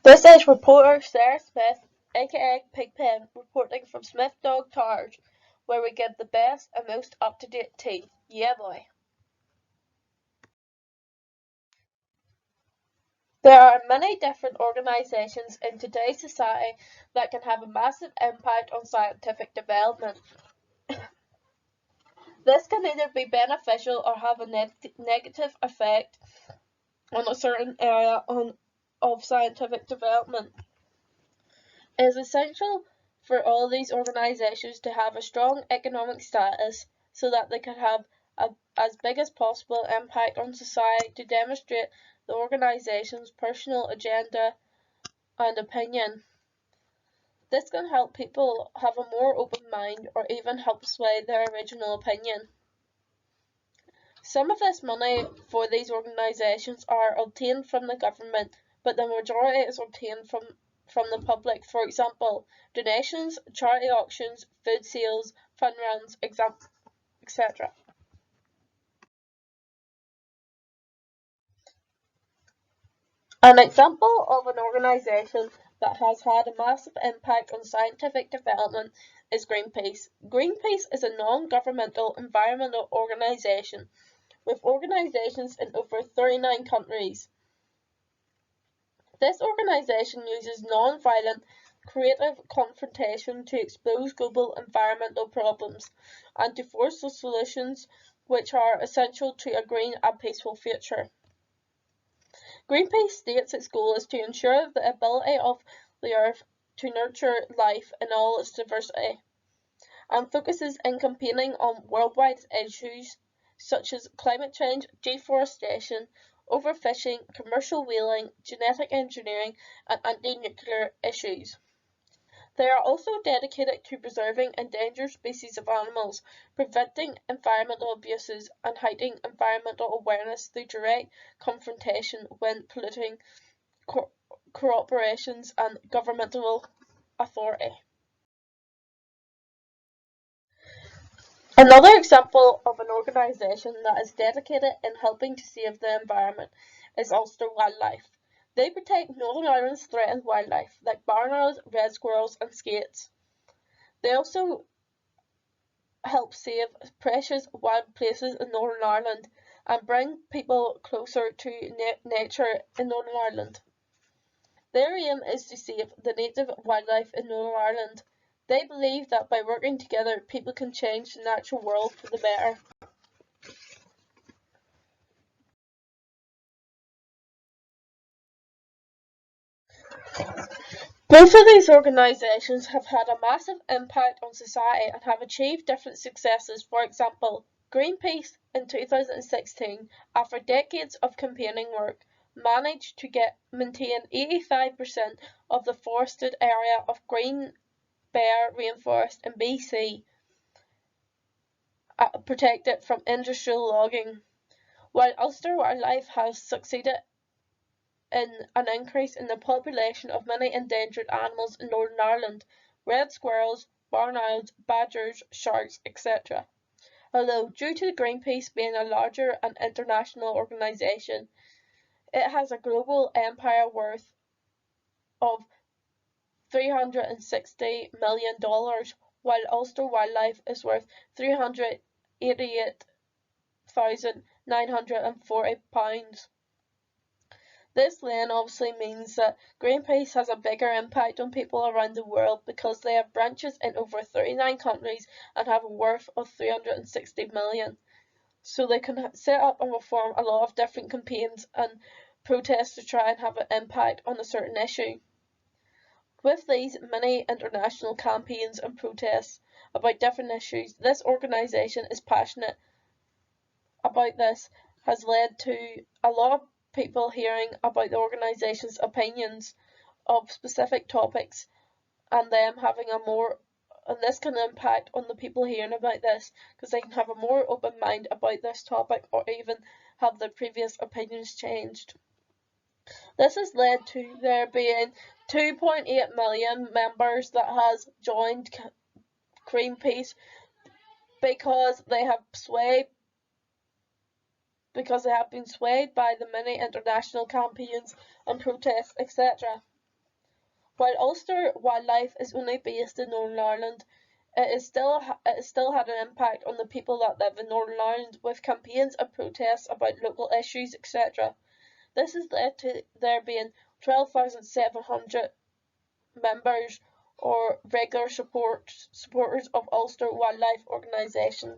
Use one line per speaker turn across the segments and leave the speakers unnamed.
This is reporter Sarah Smith, aka Pigpen, reporting from Smith Dog Towers, where we give the best and most up-to-date tea. Yeah, boy. There are many different organisations in today's society that can have a massive impact on scientific development. This can either be beneficial or have a negative effect on a certain area of scientific development. It is essential for all these organisations to have a strong economic status so that they can have as big as possible impact on society to demonstrate the organisation's personal agenda and opinion. This can help people have a more open mind or even help sway their original opinion. Some of this money for these organisations are obtained from the government, but the majority is obtained from the public, for example, donations, charity auctions, food sales, fund runs, etc. An example of an organisation that has had a massive impact on scientific development is Greenpeace. Greenpeace is a non-governmental environmental organisation with organisations in over 39 countries. This organisation uses non-violent, creative confrontation to expose global environmental problems and to force the solutions which are essential to a green and peaceful future. Greenpeace states its goal is to ensure the ability of the Earth to nurture life in all its diversity, and focuses in campaigning on worldwide issues such as climate change, deforestation, overfishing, commercial whaling, genetic engineering, and anti-nuclear issues. They are also dedicated to preserving endangered species of animals, preventing environmental abuses, and heightening environmental awareness through direct confrontation when polluting corporations and governmental authority. Another example of an organisation that is dedicated in helping to save the environment is Ulster Wildlife. They protect Northern Ireland's threatened wildlife, like barn owls, red squirrels and skates. They also help save precious wild places in Northern Ireland and bring people closer to nature in Northern Ireland. Their aim is to save the native wildlife in Northern Ireland. They believe that by working together, people can change the natural world for the better. Both of these organisations have had a massive impact on society and have achieved different successes. For example, Greenpeace in 2016, after decades of campaigning work, managed to maintain 85% of the forested area of Green Bear rainforest in BC protected from industrial logging, while Ulster Wildlife has succeeded in an increase in the population of many endangered animals in Northern Ireland: red squirrels, barn owls, badgers, sharks, etc. Although, due to Greenpeace being a larger and international organisation, it has a global empire worth of $360 million, while Ulster Wildlife is worth £388,940. This then obviously means that Greenpeace has a bigger impact on people around the world because they have branches in over 39 countries and have a worth of 360 million. So they can set up and perform a lot of different campaigns and protests to try and have an impact on a certain issue. With these many international campaigns and protests about different issues, this organisation is passionate about this, has led to a lot of people hearing about the organisation's opinions of specific topics and them having and this can impact on the people hearing about this because they can have a more open mind about this topic or even have their previous opinions changed. This has led to there being 2.8 million members that has joined Greenpeace because they have been swayed by the many international campaigns and protests, etc. While Ulster wildlife is only based in Northern Ireland, it still had an impact on the people that live in Northern Ireland, with campaigns and protests about local issues, etc. This has led to there being 12,700 members or regular supporters of Ulster Wildlife Organisation.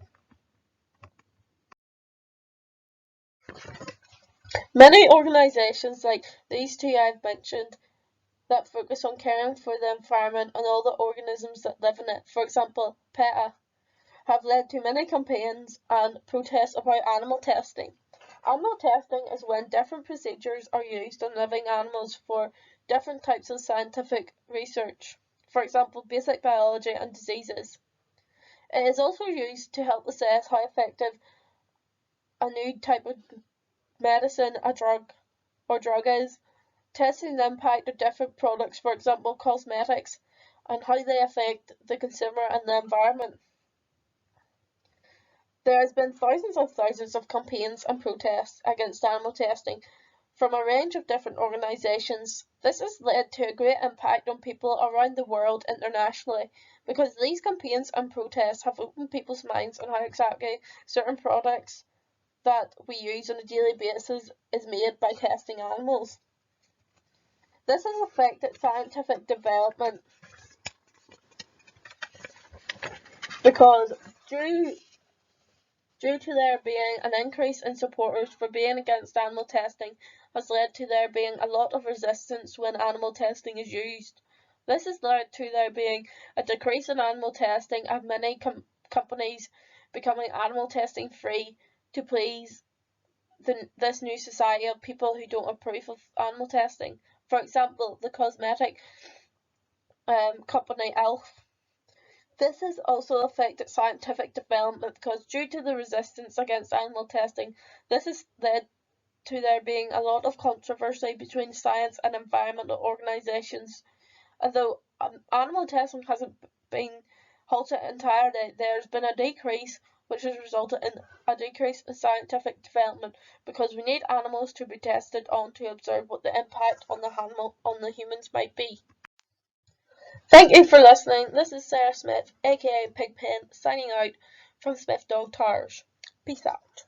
Many organisations like these two I've mentioned that focus on caring for the environment and all the organisms that live in it, for example PETA, have led to many campaigns and protests about animal testing. Animal testing is when different procedures are used on living animals for different types of scientific research, for example basic biology and diseases. It is also used to help assess how effective a new type of medicine, a drug is, testing the impact of different products, for example cosmetics, and how they affect the consumer and the environment. There has been thousands of campaigns and protests against animal testing from a range of different organisations. This has led to a great impact on people around the world internationally, because these campaigns and protests have opened people's minds on how exactly certain products that we use on a daily basis is made by testing animals. This has affected scientific development because due to there being an increase in supporters for being against animal testing has led to there being a lot of resistance when animal testing is used. This has led to there being a decrease in animal testing and many companies becoming animal testing free to please this new society of people who don't approve of animal testing. For example, the cosmetic company Elf. This has also affected scientific development because due to the resistance against animal testing, this has led to there being a lot of controversy between science and environmental organisations. Although animal testing hasn't been halted entirely, there's been a decrease which has resulted in a decrease in scientific development because we need animals to be tested on to observe what the impact on the humans might be. Thank you for listening. This is Sarah Smith, aka Pigpen, signing out from Smyth Dog Towers. Peace out.